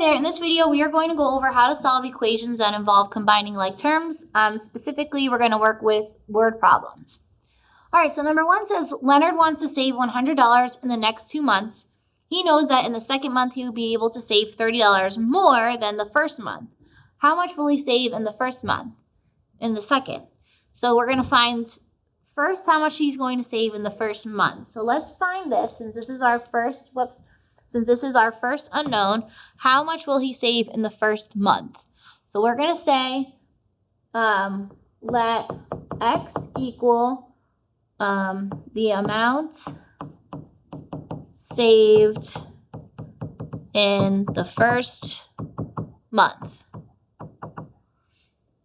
there, in this video we are going to go over how to solve equations that involve combining like terms. Specifically, we're going to work with word problems. Alright, so number 1 says Leonard wants to save $100 in the next 2 months. He knows that in the second month he will be able to save $30 more than the first month. How much will he save in the first month? In the second. So we're going to find first how much he's going to save in the first month. So let's find this since this is our first, since this is our first unknown, how much will he save in the first month? So we're going to say let x equal the amount saved in the first month.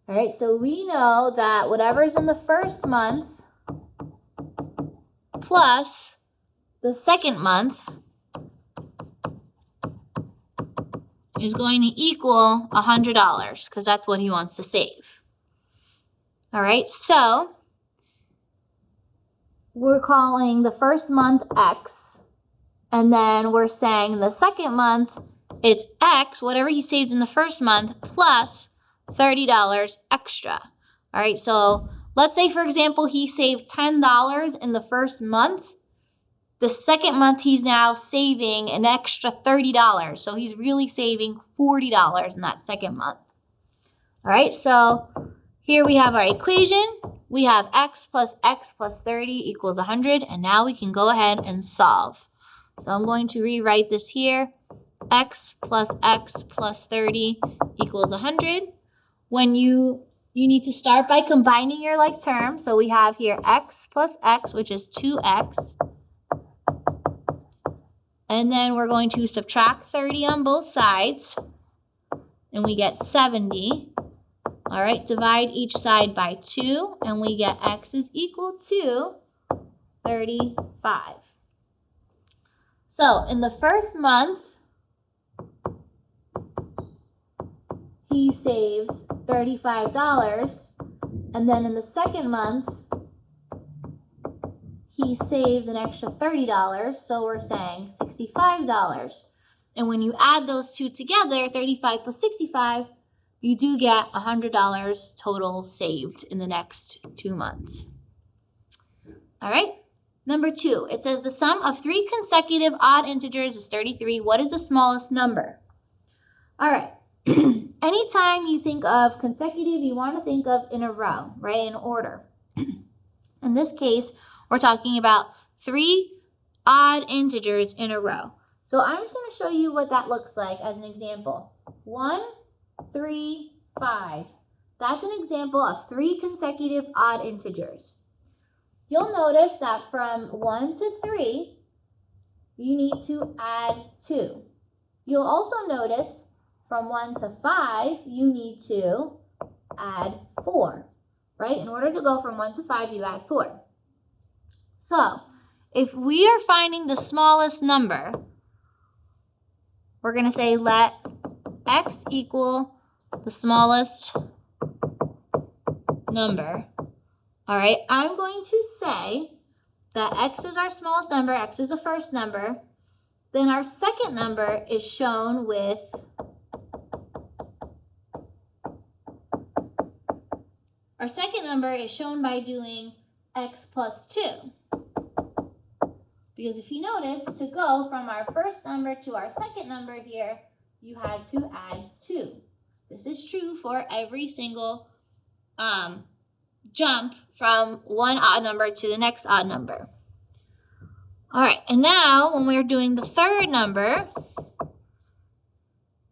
All right, so we know that whatever's in the first month plus the second month is going to equal $100 because that's what he wants to save. All right, so we're calling the first month X, and then we're saying the second month it's X, whatever he saved in the first month, plus $30 extra. All right, so let's say, for example, he saved $10 in the first month. The second month, he's now saving an extra $30. So he's really saving $40 in that second month. All right, so here we have our equation. We have x plus 30 equals 100. And now we can go ahead and solve. So I'm going to rewrite this here. X plus 30 equals 100. When you need to start by combining your like terms. So we have here x plus x, which is 2x. And then we're going to subtract 30 on both sides. And we get 70. All right, divide each side by 2. And we get x is equal to 35. So in the first month, he saves $35. And then in the second month, he saved an extra $30, so we're saying $65. And when you add those two together, 35 plus 65, you do get $100 total saved in the next 2 months. All right, number 2, it says the sum of 3 consecutive odd integers is 33. What is the smallest number? All right, anytime you think of consecutive, you want to think of in a row, right, in order. In this case, we're talking about 3 odd integers in a row. So I'm just going to show you what that looks like as an example. 1, 3, 5. That's an example of 3 consecutive odd integers. You'll notice that from 1 to 3, you need to add 2. You'll also notice from 1 to 5, you need to add 4. Right? In order to go from 1 to 5, you add 4. So, if we are finding the smallest number, we're going to say let x equal the smallest number. All right, I'm going to say that x is our smallest number, x is the first number. Then our second number is shown with by doing x plus 2. Because if you notice, to go from our first number to our second number here, you had to add 2. This is true for every single jump from one odd number to the next odd number. All right, and now when we're doing the third number,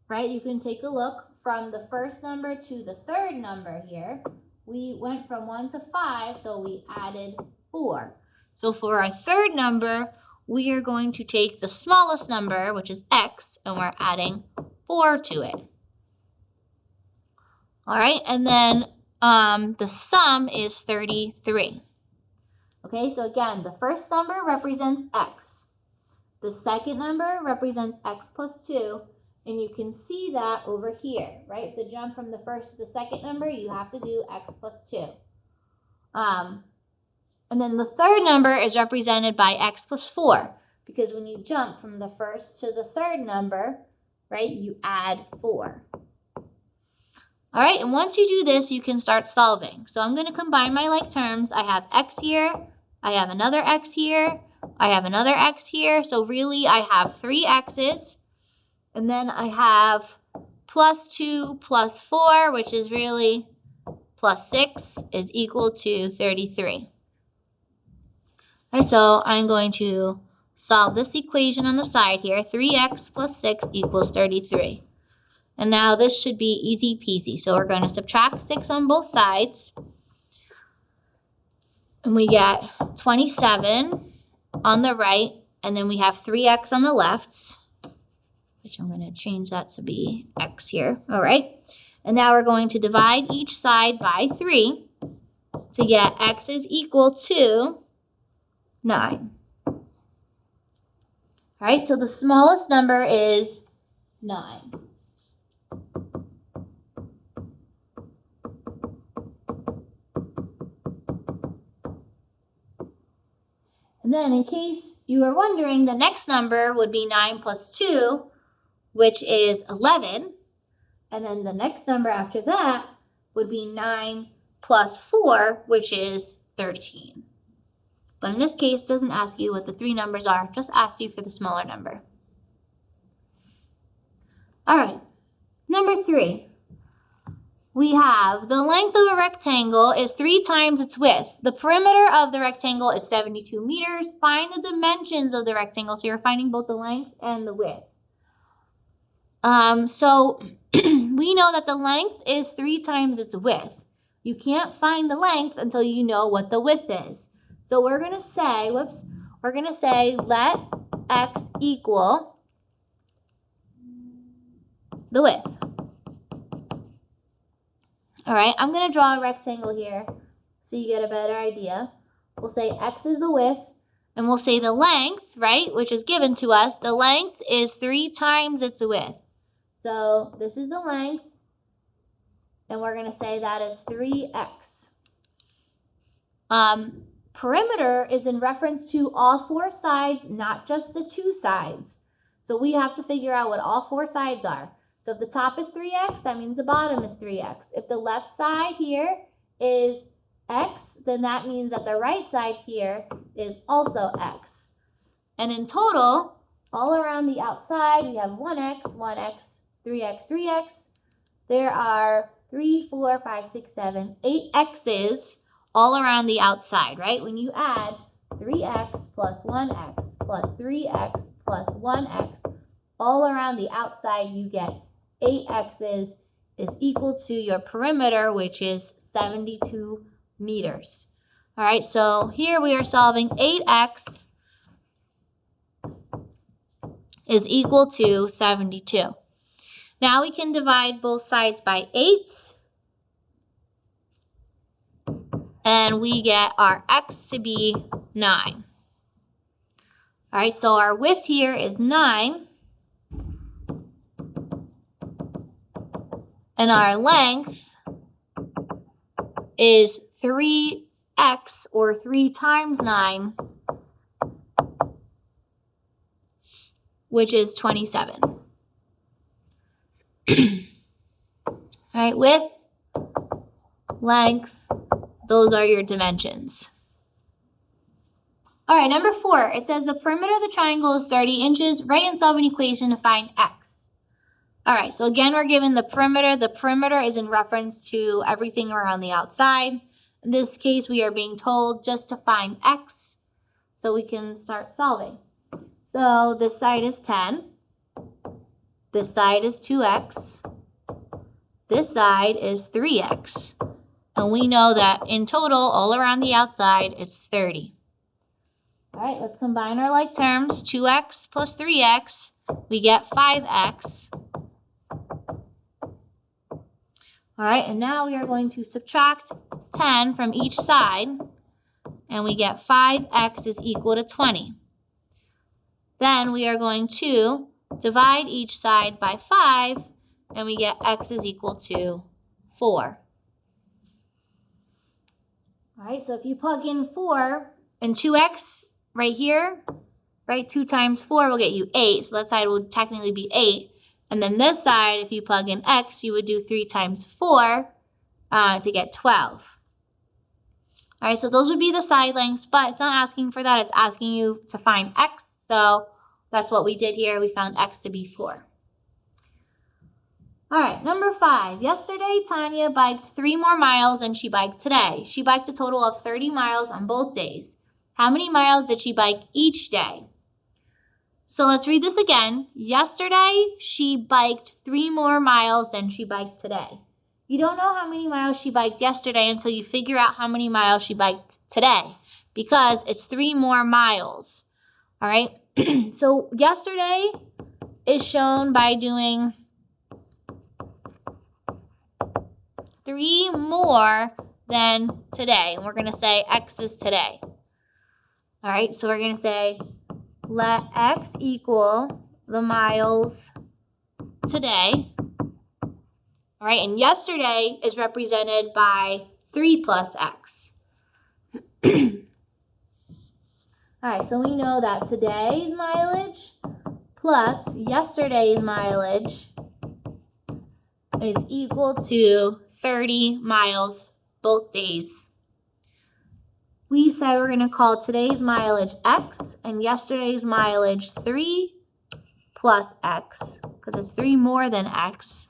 right, you can take a look from the first number to the third number here. We went from 1 to 5, so we added 4. So for our third number, we are going to take the smallest number, which is x, and we're adding 4 to it. All right, and then the sum is 33. Okay, so again, the first number represents x. The second number represents x plus 2, and you can see that over here, right? If the jump from the first to the second number, you have to do x plus 2. And then the third number is represented by x plus 4, because when you jump from the first to the third number, right? You add 4. All right, and once you do this, you can start solving. So I'm going to combine my like terms. I have x here, I have another x here, I have another x here. So really, I have 3 x's. And then I have plus 2 plus 4, which is really plus 6 is equal to 33. All right, so I'm going to solve this equation on the side here. 3x plus 6 equals 33. And now this should be easy peasy. So we're going to subtract 6 on both sides. And we get 27 on the right. And then we have 3x on the left, which I'm going to change that to be x here. All right. And now we're going to divide each side by 3 to get x is equal to 9. All right. So the smallest number is 9. And then in case you are wondering, the next number would be 9 plus 2, which is 11. And then the next number after that would be 9 plus 4, which is 13. But in this case, it doesn't ask you what the 3 numbers are, just asks you for the smaller number. All right, number 3. We have the length of a rectangle is 3 times its width. The perimeter of the rectangle is 72 meters. Find the dimensions of the rectangle. So you're finding both the length and the width. So we know that the length is 3 times its width. You can't find the length until you know what the width is. So we're going to say, let x equal the width. All right, I'm going to draw a rectangle here so you get a better idea. We'll say x is the width, and we'll say the length, right, which is given to us. The length is 3 times its width. So this is the length, and we're going to say that is 3x. Perimeter is in reference to all 4 sides, not just the 2 sides. So we have to figure out what all 4 sides are. So if the top is 3x, that means the bottom is 3x. If the left side here is x, then that means that the right side here is also x. And in total, all around the outside, we have 1x, 1x, 3x, 3x. There are 3, 4, 5, 6, 7, 8 x's all around the outside, right? When you add 3x plus 1x plus 3x plus 1x all around the outside, you get 8 x's is equal to your perimeter, which is 72 meters. All right, so here we are solving 8x is equal to 72. Now we can divide both sides by 8. And we get our x to be 9. All right, so our width here is 9. And our length is 3x, or 3 times 9, which is 27. All right, width, length, those are your dimensions. All right, number 4, it says the perimeter of the triangle is 30 inches. Write and solve an equation to find x. All right, so again, we're given the perimeter. The perimeter is in reference to everything around the outside. In this case, we are being told just to find x, so we can start solving. So this side is 10. This side is 2x. This side is 3x. And we know that in total, all around the outside, it's 30. All right, let's combine our like terms. 2x plus 3x, we get 5x. All right, and now we are going to subtract 10 from each side, and we get 5x is equal to 20. Then we are going to divide each side by 5, and we get x is equal to 4. All right, so if you plug in 4 and 2x right here, right, 2 times 4 will get you 8, so that side will technically be 8. And then this side, if you plug in x, you would do 3 times 4 to get 12. All right, so those would be the side lengths, but it's not asking for that. It's asking you to find x. So that's what we did here. We found x to be 4. All right, number 5. Yesterday, Tanya biked 3 more miles than she biked today. She biked a total of 30 miles on both days. How many miles did she bike each day? So let's read this again. Yesterday, she biked 3 more miles than she biked today. You don't know how many miles she biked yesterday until you figure out how many miles she biked today, because it's 3 more miles. All right, so yesterday is shown by doing 3 more than today. And we're going to say x is today. All right, so we're going to say let x equal the miles today. All right, and yesterday is represented by 3 plus x. All right, so we know that today's mileage plus yesterday's mileage is equal to 30 miles both days. We said we're going to call today's mileage x and yesterday's mileage 3 plus x, because it's 3 more than x.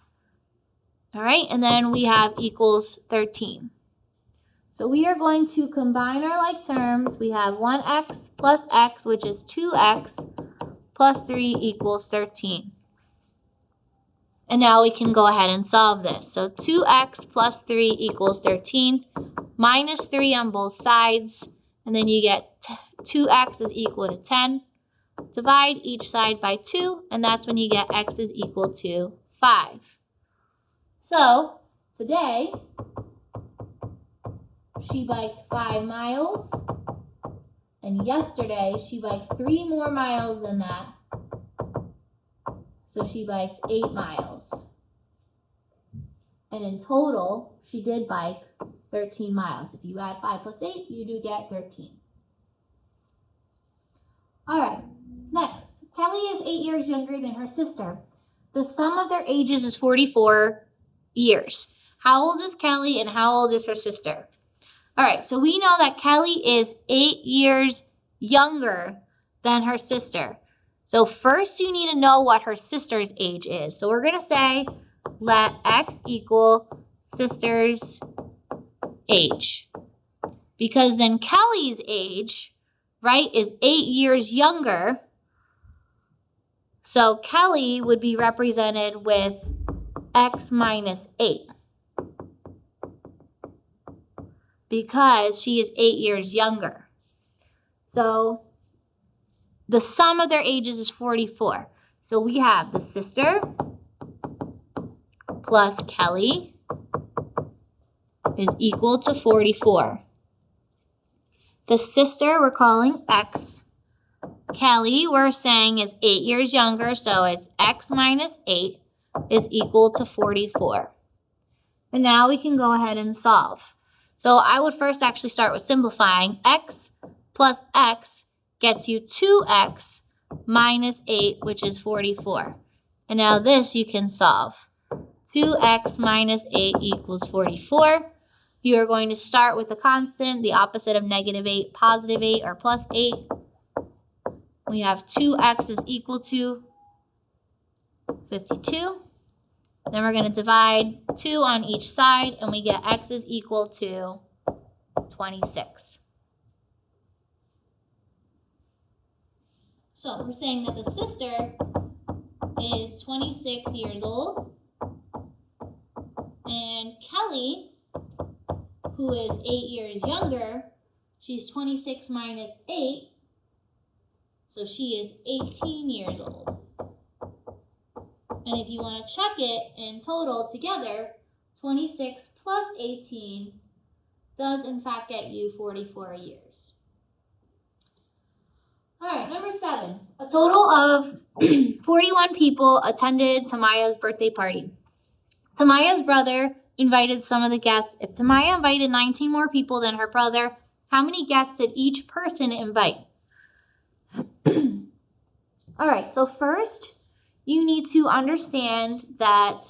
All right, and then we have equals 13. So we are going to combine our like terms. We have 1x plus x, which is 2x, plus 3 equals 13. And now we can go ahead and solve this. So 2x plus 3 equals 13, minus 3 on both sides, and then you get 2x is equal to 10. Divide each side by 2, and that's when you get x is equal to 5. So today, she biked 5 miles, and yesterday she biked 3 more miles than that. So she biked 8 miles. And in total, she did bike 13 miles. If you add 5 plus 8, you do get 13. All right, next. Kelly is 8 years younger than her sister. The sum of their ages is 44 years. How old is Kelly and how old is her sister? All right, so we know that Kelly is 8 years younger than her sister. So first you need to know what her sister's age is. So we're going to say let x equal sister's age. Because then Kelly's age, right, is 8 years younger. So Kelly would be represented with x minus 8. Because she is 8 years younger. So the sum of their ages is 44. So we have the sister plus Kelly is equal to 44. The sister we're calling x. Kelly we're saying is 8 years younger, so it's x minus 8 is equal to 44. And now we can go ahead and solve. So I would first actually start with simplifying. X plus x gets you 2x minus 8, which is 44. And now this you can solve. 2x minus 8 equals 44. You are going to start with the constant, the opposite of negative 8, positive 8 or plus 8. We have 2x is equal to 52. Then we're going to divide 2 on each side, and we get x is equal to 26. So we're saying that the sister is 26 years old, and Kelly, who is 8 years younger, she's 26 minus 8, so she is 18 years old. And if you want to check it in total together, 26 plus 18 does in fact get you 44 years. All right, number 7. A total of 41 people attended Tamaya's birthday party. Tamaya's brother invited some of the guests. If Tamaya invited 19 more people than her brother, how many guests did each person invite? All right, so first, you need to understand that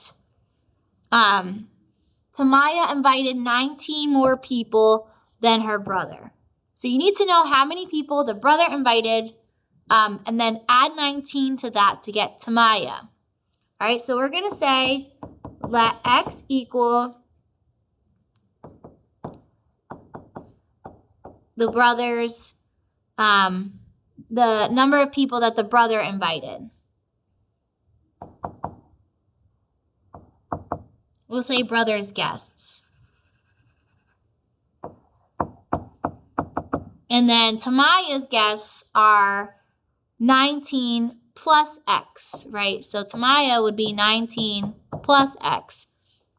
Tamaya invited 19 more people than her brother. So you need to know how many people the brother invited, and then add 19 to that to get Tamaya. All right, so we're going to say let x equal the brother's, the number of people that the brother invited. We'll say brother's guests. And then Tamaya's guests are 19 plus x, right? So Tamaya would be 19 plus x.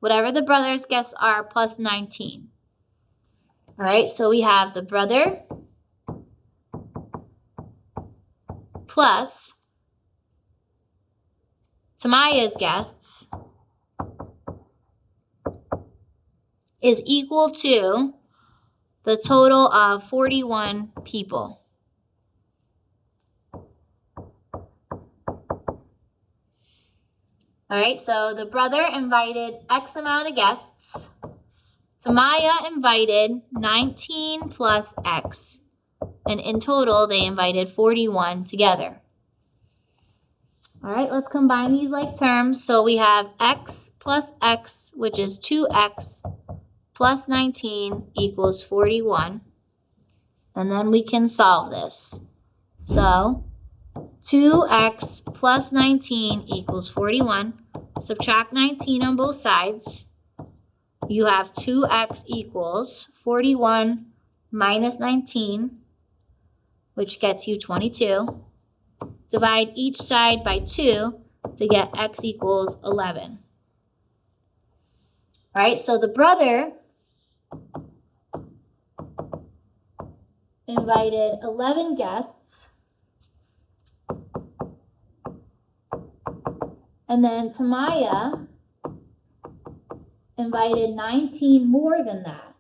Whatever the brother's guests are plus 19. All right, so we have the brother plus Tamaya's guests is equal to the total of 41 people. All right, so the brother invited X amount of guests. Tamaya invited 19 plus X. And in total, they invited 41 together. All right, let's combine these like terms. So we have X plus X, which is 2X, plus 19 equals 41. And then we can solve this. So 2x plus 19 equals 41. Subtract 19 on both sides. You have 2x equals 41 minus 19, which gets you 22. Divide each side by 2 to get x equals 11. All right, so the brother invited 11 guests, and then Tamaya invited 19 more than that.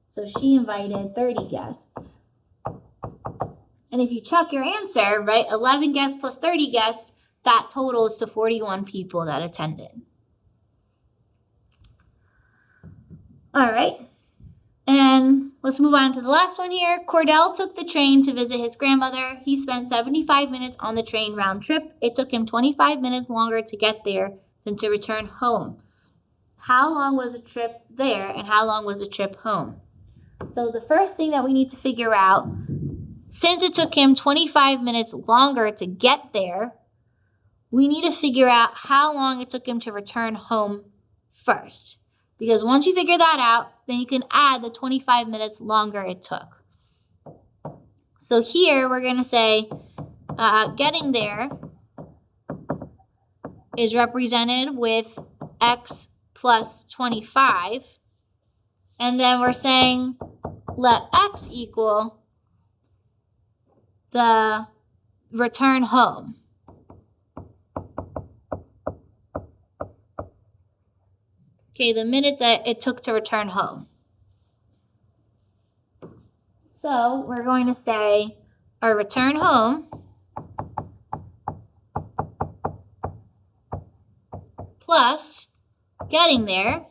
So she invited 30 guests. And if you check your answer, right, 11 guests plus 30 guests, that totals to 41 people that attended. All right. And let's move on to the last one here. Cordell took the train to visit his grandmother. He spent 75 minutes on the train round trip. It took him 25 minutes longer to get there than to return home. How long was the trip there and how long was the trip home? So the first thing that we need to figure out, since it took him 25 minutes longer to get there, we need to figure out how long it took him to return home first. Because once you figure that out, then you can add the 25 minutes longer it took. So here we're going to say getting there is represented with x plus 25. And then we're saying let x equal the return home. Okay, the minutes that it took to return home. So we're going to say our return home plus getting there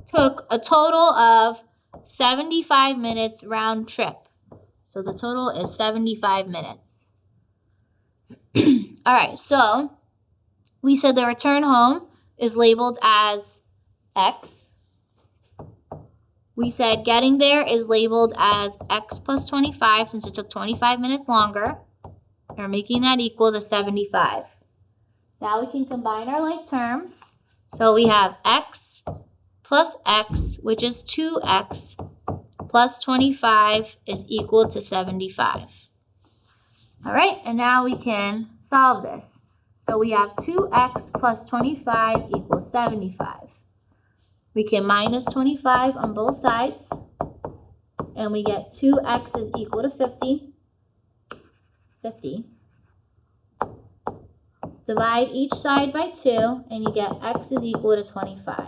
took a total of 75 minutes round trip. So the total is 75 minutes. All right, so we said the return home is labeled as x. We said getting there is labeled as x plus 25 since it took 25 minutes longer. We're making that equal to 75. Now we can combine our like terms. So we have x plus x, which is 2x, plus 25 is equal to 75. All right, and now we can solve this. So we have 2x plus 25 equals 75. We can minus 25 on both sides, and we get 2x is equal to 50. Divide each side by 2, and you get x is equal to 25. All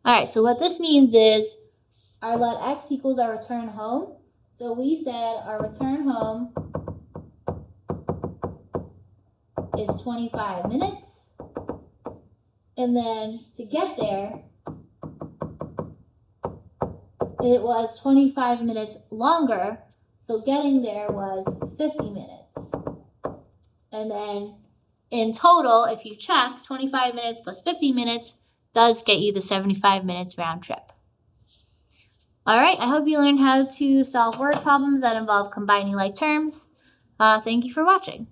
right, so what this means is our let x equals our return home. So we said our return home is 25 minutes. And then to get there, it was 25 minutes longer. So getting there was 50 minutes. And then in total, if you check, 25 minutes plus 50 minutes does get you the 75 minutes round trip. All right, I hope you learned how to solve word problems that involve combining like terms. Thank you for watching.